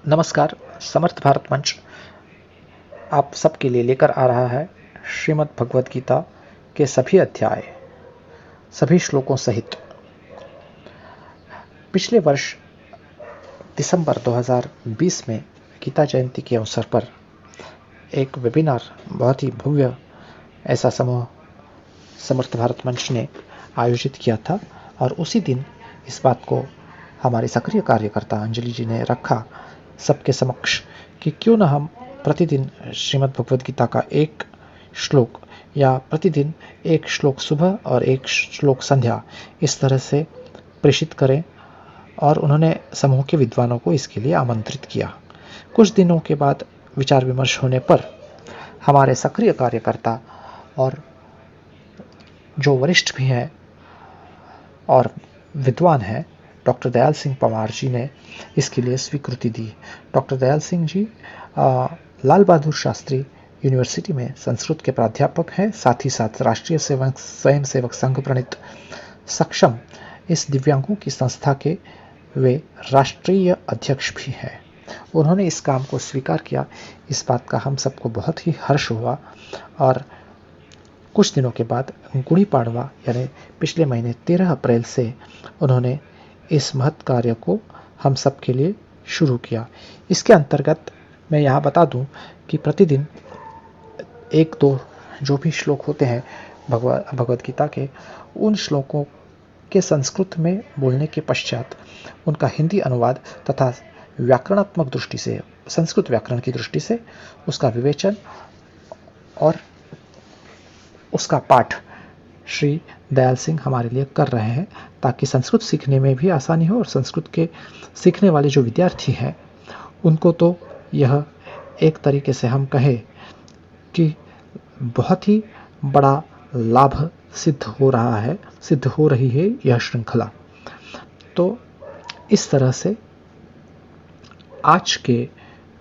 नमस्कार। समर्थ भारत मंच आप सबके लिए लेकर आ रहा है श्रीमद् भगवद गीता के सभी अध्याय, सभी श्लोकों सहित। पिछले वर्ष दिसंबर 2020 में गीता जयंती के अवसर पर एक वेबिनार बहुत ही भव्य ऐसा समूह समर्थ भारत मंच ने आयोजित किया था और उसी दिन इस बात को हमारे सक्रिय कार्यकर्ता अंजलि जी ने रखा सबके समक्ष कि क्यों न हम प्रतिदिन श्रीमद् भगवद गीता का एक श्लोक या प्रतिदिन एक श्लोक सुबह और एक श्लोक संध्या इस तरह से प्रेषित करें। और उन्होंने समूह के विद्वानों को इसके लिए आमंत्रित किया। कुछ दिनों के बाद विचार विमर्श होने पर हमारे सक्रिय कार्यकर्ता और जो वरिष्ठ भी हैं और विद्वान हैं, डॉक्टर दयाल सिंह पंवार जी ने इसके लिए स्वीकृति दी। डॉक्टर दयाल सिंह जी लाल बहादुर शास्त्री यूनिवर्सिटी में संस्कृत के प्राध्यापक हैं, साथ ही साथ राष्ट्रीय स्वयं सेवक संघ प्रणीत सक्षम इस दिव्यांगों की संस्था के वे राष्ट्रीय अध्यक्ष भी हैं। उन्होंने इस काम को स्वीकार किया। इस बात का हम सबको बहुत ही हर्ष हुआ और कुछ दिनों के बाद गुड़ी पाड़वा यानी पिछले महीने 13 अप्रैल से उन्होंने इस महत् कार्य को हम सब के लिए शुरू किया। इसके अंतर्गत मैं यहाँ बता दूं कि प्रतिदिन एक दो जो भी श्लोक होते हैं भगवद गीता के, उन श्लोकों के संस्कृत में बोलने के पश्चात उनका हिंदी अनुवाद तथा व्याकरणात्मक दृष्टि से, संस्कृत व्याकरण की दृष्टि से उसका विवेचन और उसका पाठ श्री दयाल सिंह हमारे लिए कर रहे हैं, ताकि संस्कृत सीखने में भी आसानी हो और संस्कृत के सीखने वाले जो विद्यार्थी हैं उनको तो यह एक तरीके से हम कहें कि बहुत ही बड़ा लाभ सिद्ध हो रही है यह श्रृंखला। तो इस तरह से आज के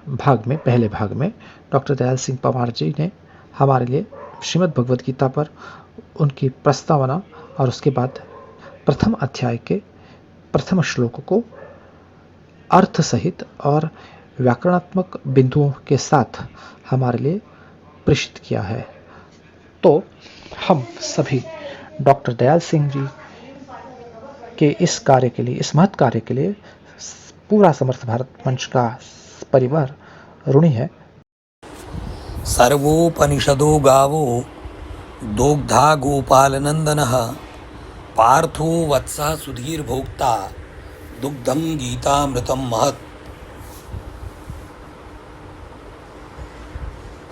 भाग में, पहले भाग में डॉक्टर दयाल सिंह पंवार जी ने हमारे लिए श्रीमद् भगवद गीता पर उनकी प्रस्तावना और उसके बाद प्रथम अध्याय के प्रथम श्लोक को अर्थ सहित और व्याकरणात्मक बिंदुओं के साथ हमारे लिए प्रेषित किया है। तो हम सभी डॉक्टर दयाल सिंह जी के इस कार्य के लिए, इस महत् कार्य के लिए पूरा समर्थ भारत मंच का परिवार ऋणी है। सर्वोपनिषदो गावो दोग्धा गोपालनंदनः पार्थो वत्सः सुधीर भोक्ता दुग्धम गीतामृतम महत्।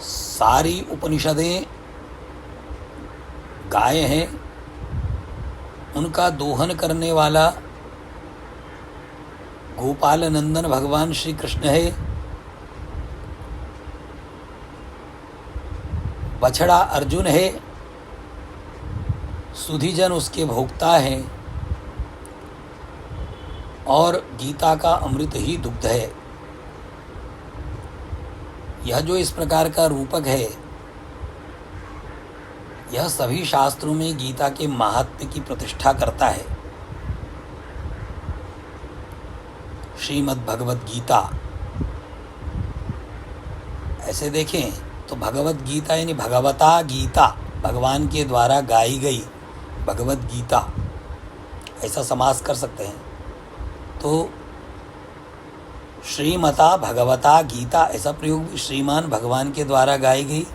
सारी उपनिषदें गाय हैं, उनका दोहन करने वाला गोपाल नंदन भगवान श्री कृष्ण है। बछड़ा अर्जुन है, सुधीजन उसके भोक्ता हैं और गीता का अमृत ही दुग्ध है। यह जो इस प्रकार का रूपक है, यह सभी शास्त्रों में गीता के महात्म्य की प्रतिष्ठा करता है। श्रीमद् भगवद गीता ऐसे देखें तो भगवद गीता यानी भगवता गीता, भगवान के द्वारा गाई गई भगवद गीता, ऐसा समास कर सकते हैं। तो श्रीमता भगवता गीता ऐसा प्रयोग भी श्रीमान भगवान के द्वारा गाई गई,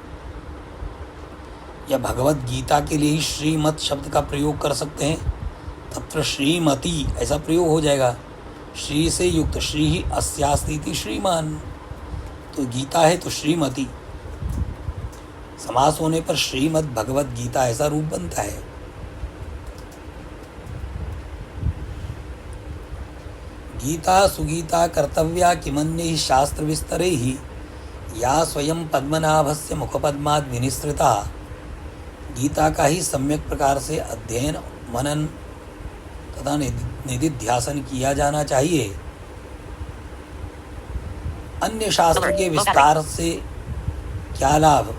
या भगवद गीता के लिए ही श्रीमत शब्द का प्रयोग कर सकते हैं। तत्र श्रीमती ऐसा प्रयोग हो जाएगा, श्री से युक्त, श्री ही अस्यास्ति श्रीमान, तो गीता है तो श्रीमती। समास होने पर श्रीमद् भगवद गीता ऐसा रूप बनता है। गीता सुगीता कर्तव्या किमन्यैः शास्त्र विस्तरैः या स्वयं पद्मनाभस्य मुखपद्माद् विनिसृता। गीता का ही सम्यक प्रकार से अध्ययन, मनन तथा निधिध्यासन किया जाना चाहिए। अन्य शास्त्र के विस्तार से क्या लाभ,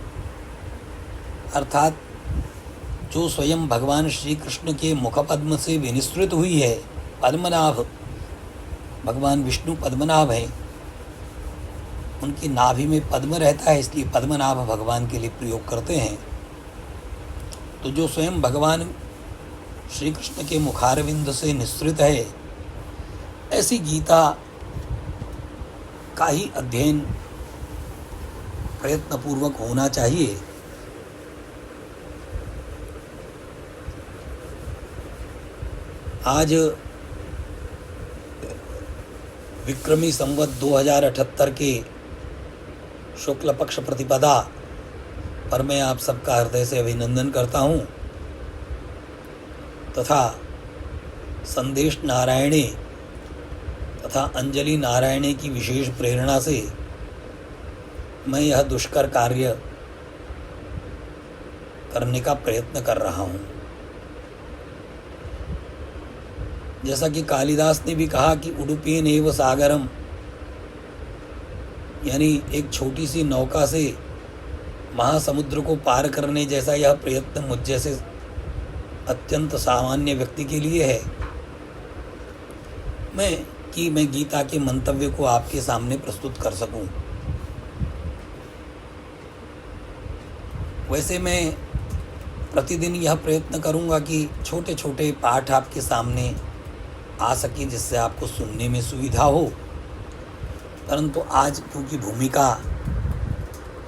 अर्थात जो स्वयं भगवान श्री कृष्ण के मुखपद्म से विनिसृत हुई है, पद्मनाभ भगवान विष्णु पद्मनाभ हैं, उनकी नाभि में पद्म रहता है, इसलिए पद्मनाभ भगवान के लिए प्रयोग करते हैं। तो जो स्वयं भगवान श्री कृष्ण के मुखारविंद से निःसृत है, ऐसी गीता का ही अध्ययन प्रयत्नपूर्वक होना चाहिए। आज विक्रमी संवत 2078 के शुक्ल पक्ष प्रतिपदा पर मैं आप सबका हृदय से अभिनंदन करता हूँ तथा संदेश नारायणे तथा अंजलि नारायणे की विशेष प्रेरणा से मैं यह दुष्कर कार्य करने का प्रयत्न कर रहा हूँ। जैसा कि कालिदास ने भी कहा कि उडुपीन एव सागरम, यानी एक छोटी सी नौका से महासमुद्र को पार करने जैसा यह प्रयत्न मुझ जैसे अत्यंत सामान्य व्यक्ति के लिए है। मैं गीता के मंतव्य को आपके सामने प्रस्तुत कर सकूं। वैसे मैं प्रतिदिन यह प्रयत्न करूंगा कि छोटे छोटे पाठ आपके सामने आ सके, जिससे आपको सुनने में सुविधा हो। परंतु आज क्योंकि भूमिका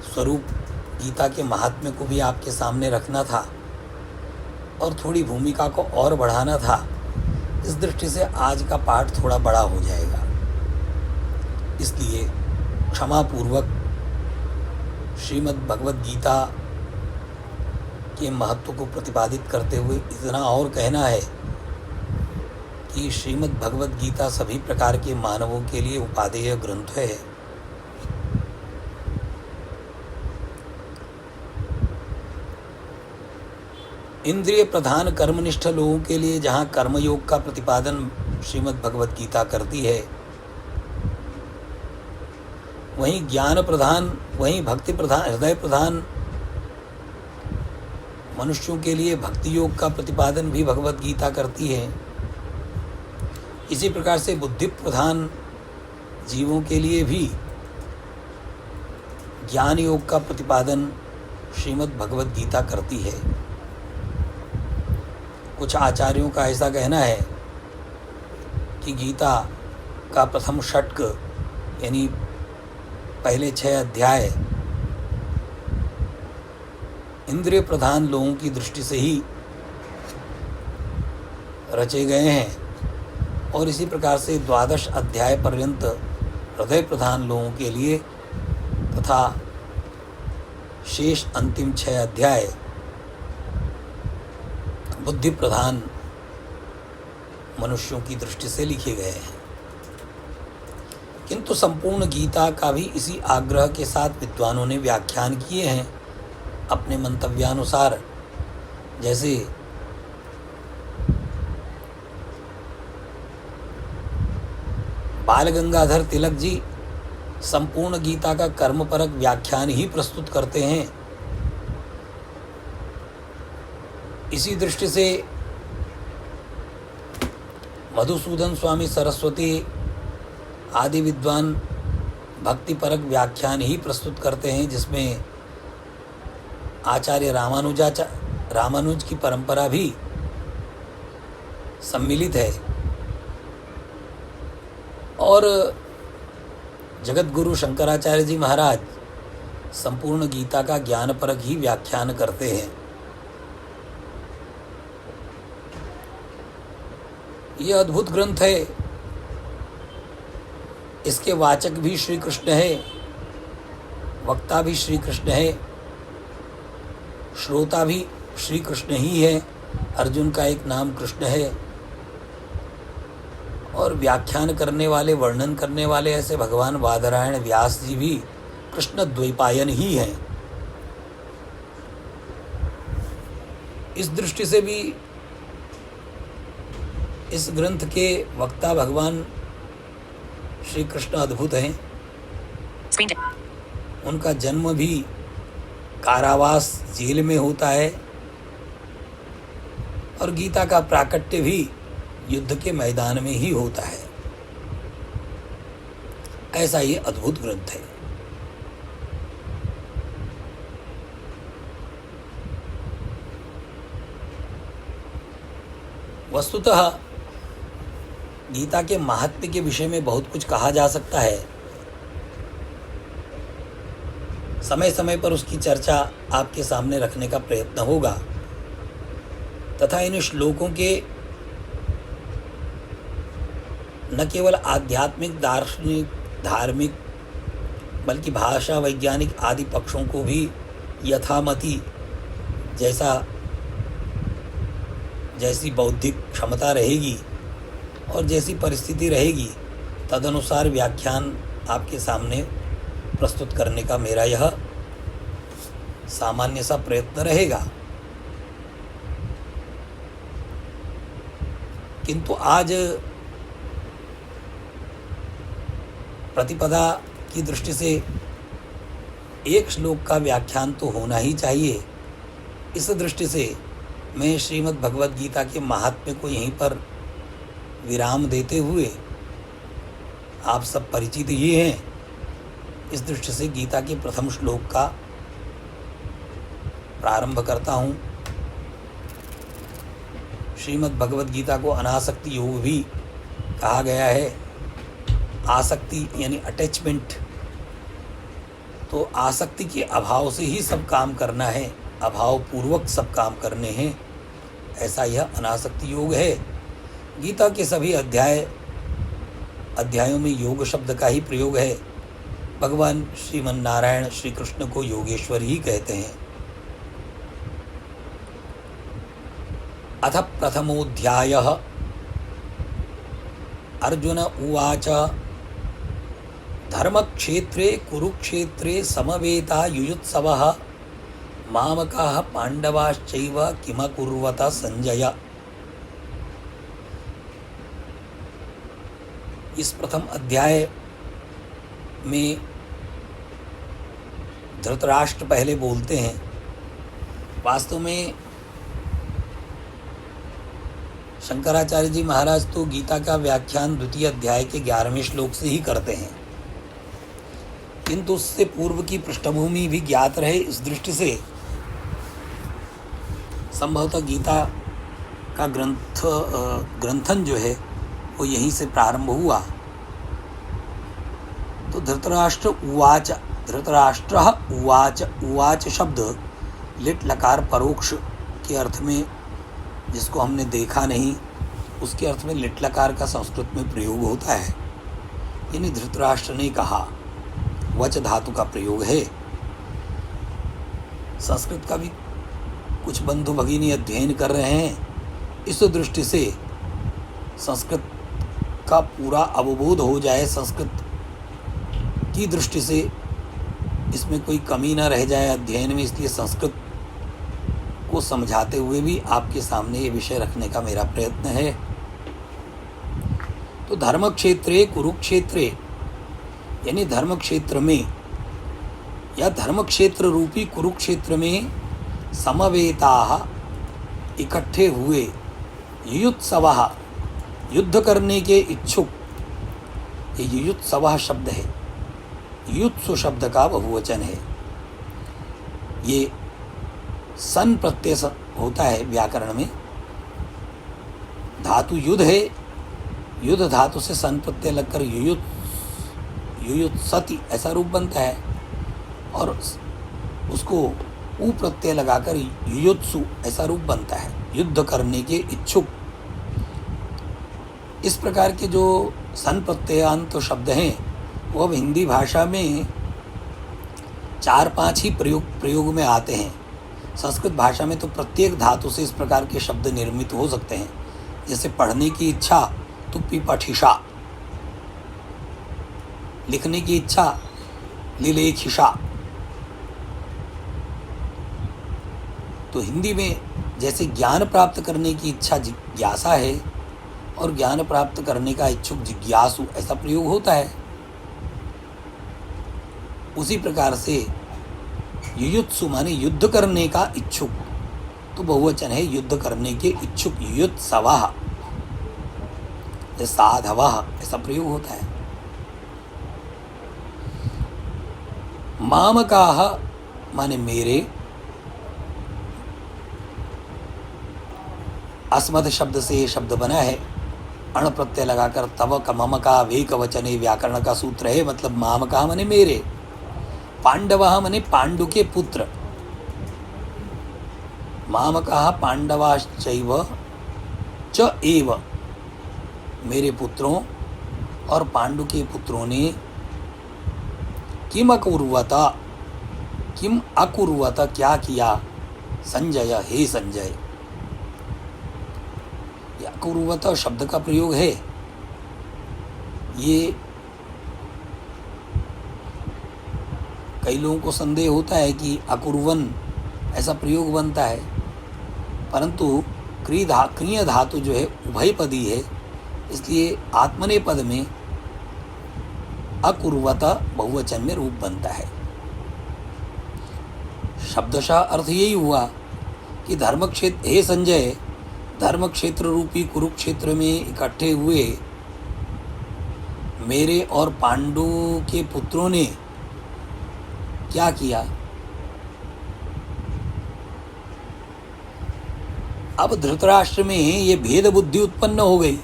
स्वरूप गीता के महात्म्य को भी आपके सामने रखना था और थोड़ी भूमिका को और बढ़ाना था, इस दृष्टि से आज का पाठ थोड़ा बड़ा हो जाएगा। इसलिए क्षमापूर्वक श्रीमद् भगवद गीता के महत्व को प्रतिपादित करते हुए इतना और कहना है कि श्रीमद् भगवद गीता सभी प्रकार के मानवों के लिए उपादेय ग्रंथ है। इंद्रिय प्रधान कर्मनिष्ठ लोगों के लिए जहाँ कर्मयोग का प्रतिपादन श्रीमद् भगवद गीता करती है, वहीं ज्ञान प्रधान, वहीं भक्ति प्रधान, हृदय प्रधान मनुष्यों के लिए भक्ति योग का प्रतिपादन भी भगवद गीता करती है। इसी प्रकार से बुद्धि प्रधान जीवों के लिए भी ज्ञान योग का प्रतिपादन श्रीमद् भगवद गीता करती है। कुछ आचार्यों का ऐसा कहना है कि गीता का प्रथम षट्क यानी पहले 6 अध्याय इंद्रिय प्रधान लोगों की दृष्टि से ही रचे गए हैं और इसी प्रकार से 12 अध्याय पर्यंत हृदय प्रधान लोगों के लिए तथा शेष अंतिम 6 अध्याय बुद्धि प्रधान मनुष्यों की दृष्टि से लिखे गए हैं। किंतु संपूर्ण गीता का भी इसी आग्रह के साथ विद्वानों ने व्याख्यान किए हैं अपने मंतव्यानुसार। जैसे बाल गंगाधर तिलक जी संपूर्ण गीता का कर्मपरक व्याख्यान ही प्रस्तुत करते हैं। इसी दृष्टि से मधुसूदन स्वामी सरस्वती आदि विद्वान भक्तिपरक व्याख्यान ही प्रस्तुत करते हैं, जिसमें आचार्य रामानुज की परंपरा भी सम्मिलित है और जगत गुरु शंकराचार्य जी महाराज संपूर्ण गीता का ज्ञानपरक ही व्याख्यान करते हैं। यह अद्भुत ग्रंथ है। इसके वाचक भी श्री कृष्ण है, वक्ता भी श्री कृष्ण है, श्रोता भी श्री कृष्ण ही है। अर्जुन का एक नाम कृष्ण है और व्याख्यान करने वाले, वर्णन करने वाले ऐसे भगवान वादरायण व्यास जी भी कृष्ण द्वैपायन ही हैं। इस दृष्टि से भी इस ग्रंथ के वक्ता भगवान श्री कृष्ण अद्भुत हैं। उनका जन्म भी कारावास जेल में होता है और गीता का प्राकट्य भी युद्ध के मैदान में ही होता है। ऐसा ये अद्भुत ग्रंथ है। वस्तुतः गीता के महात्म्य के विषय में बहुत कुछ कहा जा सकता है। समय समय पर उसकी चर्चा आपके सामने रखने का प्रयत्न होगा तथा इन श्लोकों के न केवल आध्यात्मिक, दार्शनिक, धार्मिक बल्कि भाषा, वैज्ञानिक आदि पक्षों को भी यथामति जैसी बौद्धिक क्षमता रहेगी और जैसी परिस्थिति रहेगी तदनुसार व्याख्यान आपके सामने प्रस्तुत करने का मेरा यह सामान्य सा प्रयत्न रहेगा। किंतु आज प्रतिपदा की दृष्टि से एक श्लोक का व्याख्यान तो होना ही चाहिए। इस दृष्टि से मैं श्रीमद् भगवद गीता के महात्म्य को यहीं पर विराम देते हुए, आप सब परिचित ही हैं, इस दृष्टि से गीता के प्रथम श्लोक का प्रारंभ करता हूँ। श्रीमद् भगवद गीता को अनासक्ति योग भी कहा गया है। आसक्ति यानी अटैचमेंट, तो आसक्ति के अभाव से ही सब काम करना है, अभाव पूर्वक सब काम करने हैं, ऐसा यह अनासक्ति योग है। गीता के सभी अध्यायों में योग शब्द का ही प्रयोग है। भगवान श्रीमन नारायण श्री कृष्ण को योगेश्वर ही कहते हैं। अथ प्रथमोऽध्यायः। अर्जुन उवाच धर्मक्षेत्रे कुरुक्षेत्रे समवेता युयुत्सवः मामकाः पांडवाश्चैव किमकुर्वत संजय। इस प्रथम अध्याय में धृतराष्ट्र पहले बोलते हैं। वास्तव में शंकराचार्य जी महाराज तो गीता का व्याख्यान द्वितीय अध्याय के 11वें श्लोक से ही करते हैं, किंतु उससे पूर्व की पृष्ठभूमि भी ज्ञात रहे, इस दृष्टि से संभवतः गीता का ग्रंथन जो है वो यहीं से प्रारंभ हुआ। तो धृतराष्ट्र उवाच, धृतराष्ट्रः उवाच, उवाच शब्द लिट लकार परोक्ष के अर्थ में, जिसको हमने देखा नहीं, उसके अर्थ में लिट लकार का संस्कृत में प्रयोग होता है। यानी धृतराष्ट्र ने कहा, वच धातु का प्रयोग है। संस्कृत का भी कुछ बंधु भगिनी अध्ययन कर रहे हैं, इस दृष्टि से संस्कृत का पूरा अवबोध हो जाए, संस्कृत की दृष्टि से इसमें कोई कमी न रह जाए अध्ययन में, इसलिए संस्कृत को समझाते हुए भी आपके सामने ये विषय रखने का मेरा प्रयत्न है। तो धर्म क्षेत्रे कुरुक्षेत्रे, यानी धर्म क्षेत्र में या धर्म क्षेत्र रूपी कुरुक्षेत्र में समवेताः, इकट्ठे हुए, युयुत्सवः, युद्ध करने के इच्छुक। ये युयुत्सवः शब्द है, युत्सु शब्द का बहुवचन है। ये सन प्रत्यय होता है व्याकरण में। धातु युद्ध है, युद्ध धातु से सन प्रत्यय लगकर युयुत्सति ऐसा रूप बनता है, और उसको उ प्रत्यय लगाकर युयुत्सु ऐसा रूप बनता है, युद्ध करने के इच्छुक। इस प्रकार के जो सन प्रत्ययांत शब्द हैं वो अब हिंदी भाषा में 4-5 ही प्रयोग में आते हैं। संस्कृत भाषा में तो प्रत्येक धातु से इस प्रकार के शब्द निर्मित हो सकते हैं। जैसे पढ़ने की इच्छा तो पिपठिषा, लिखने की इच्छा लिलेखिषा। तो हिंदी में जैसे ज्ञान प्राप्त करने की इच्छा जिज्ञासा है और ज्ञान प्राप्त करने का इच्छुक जिज्ञासु, ऐसा प्रयोग होता है। उसी प्रकार से युयुत्सु माने युद्ध करने का इच्छुक, तो बहुवचन है युद्ध करने के इच्छुक, युयुत्सवः, साधवः ऐसा प्रयोग होता है। मामकाः माने मेरे, अस्मत् शब्द से ये शब्द बना है, अण प्रत्यय लगाकर। तव का मम का वे का वचन व्याकरण का सूत्र है, मतलब माम का मने मेरे, पांडव मने पांडु के पुत्र, माम का पांडवाश्चैव च एव, मेरे पुत्रों और पांडु के पुत्रों ने किम अकुर्वता, किम अकुर्वता क्या किया, संजय हे संजय। अकुर्वता शब्द का प्रयोग है, ये कई लोगों को संदेह होता है कि अकुर्वन ऐसा प्रयोग बनता है, परंतु क्रिय धातु जो है उभयपदी है, इसलिए आत्मनेपद में अकुर्वता बहुवचन में रूप बनता है। शब्दशः अर्थ यही हुआ कि धर्म क्षेत्र, हे संजय, धर्म क्षेत्र रूपी कुरुक्षेत्र में इकट्ठे हुए मेरे और पांडु के पुत्रों ने क्या किया। अब धृतराष्ट्र में ये भेद बुद्धि उत्पन्न हो गई।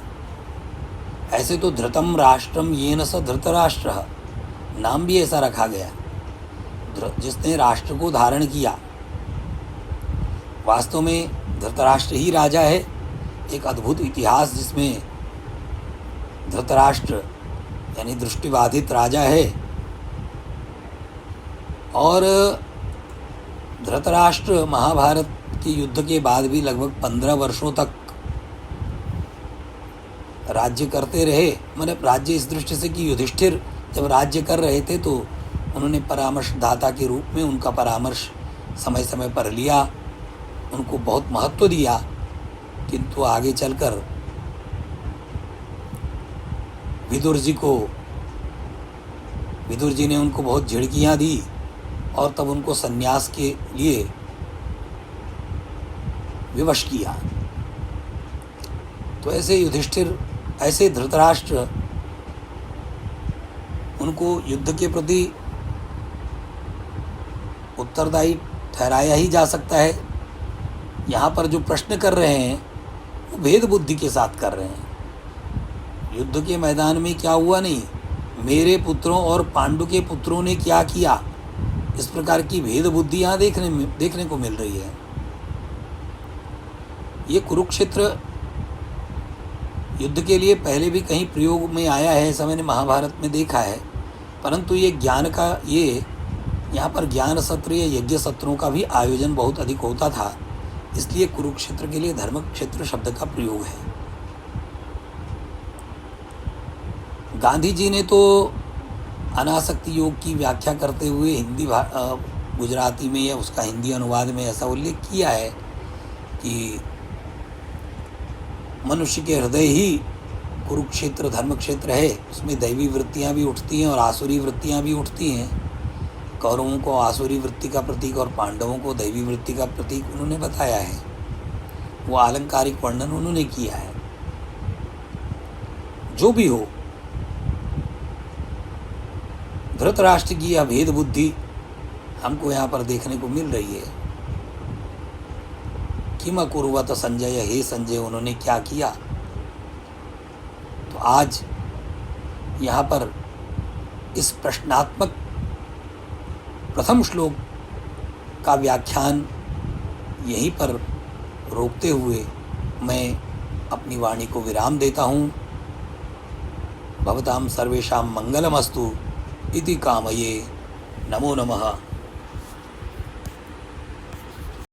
ऐसे तो धृतम राष्ट्रम येन स धृतराष्ट्र, नाम भी ऐसा रखा गया, जिसने राष्ट्र को धारण किया। वास्तव में धृतराष्ट्र ही राजा है। एक अद्भुत इतिहास जिसमें धृतराष्ट्र यानी दृष्टिबाधित राजा है, और धृतराष्ट्र महाभारत के युद्ध के बाद भी लगभग 15 वर्षों तक राज्य करते रहे। मतलब राज्य इस दृष्टि से कि युधिष्ठिर जब राज्य कर रहे थे तो उन्होंने परामर्शदाता के रूप में उनका परामर्श समय समय पर लिया, उनको बहुत महत्व दिया, किंतु आगे चलकर विदुर जी ने उनको बहुत झिड़कियाँ दी और तब उनको संन्यास के लिए विवश किया। तो ऐसे युधिष्ठिर, ऐसे धृतराष्ट्र, उनको युद्ध के प्रति उत्तरदायी ठहराया ही जा सकता है। यहाँ पर जो प्रश्न कर रहे हैं वो भेद बुद्धि के साथ कर रहे हैं। युद्ध के मैदान में क्या हुआ नहीं, मेरे पुत्रों और पांडु के पुत्रों ने क्या किया, इस प्रकार की भेद बुद्धि यहाँ देखने को मिल रही है। ये कुरुक्षेत्र युद्ध के लिए पहले भी कहीं प्रयोग में आया है, ऐसा मैंने महाभारत में देखा है, परंतु ये ज्ञान का, ये यहाँ पर ज्ञान सत्र या यज्ञ सत्रों का भी आयोजन बहुत अधिक होता था, इसलिए कुरुक्षेत्र के लिए धर्म क्षेत्र शब्द का प्रयोग है। गांधी जी ने तो अनासक्ति योग की व्याख्या करते हुए हिंदी गुजराती में या उसका हिंदी अनुवाद में ऐसा उल्लेख किया है कि मनुष्य के हृदय ही कुरुक्षेत्र धर्म क्षेत्र है, उसमें दैवी वृत्तियाँ भी उठती हैं और आसुरी वृत्तियाँ भी उठती हैं। कौरवों को आसुरी वृत्ति का प्रतीक और पांडवों को दैवी वृत्ति का प्रतीक उन्होंने बताया है, वो आलंकारिक वर्णन उन्होंने किया है। जो भी हो, धृतराष्ट्र की यह भेद बुद्धि हमको यहाँ पर देखने को मिल रही है। किम अकुर्वत संजय, हे संजय, उन्होंने क्या किया। तो आज यहाँ पर इस प्रश्नात्मक प्रथम श्लोक का व्याख्यान यहीं पर रोकते हुए मैं अपनी वाणी को विराम देता हूँ। भवतां सर्वेषां मंगलमस्तु इति कामये। नमो नमः।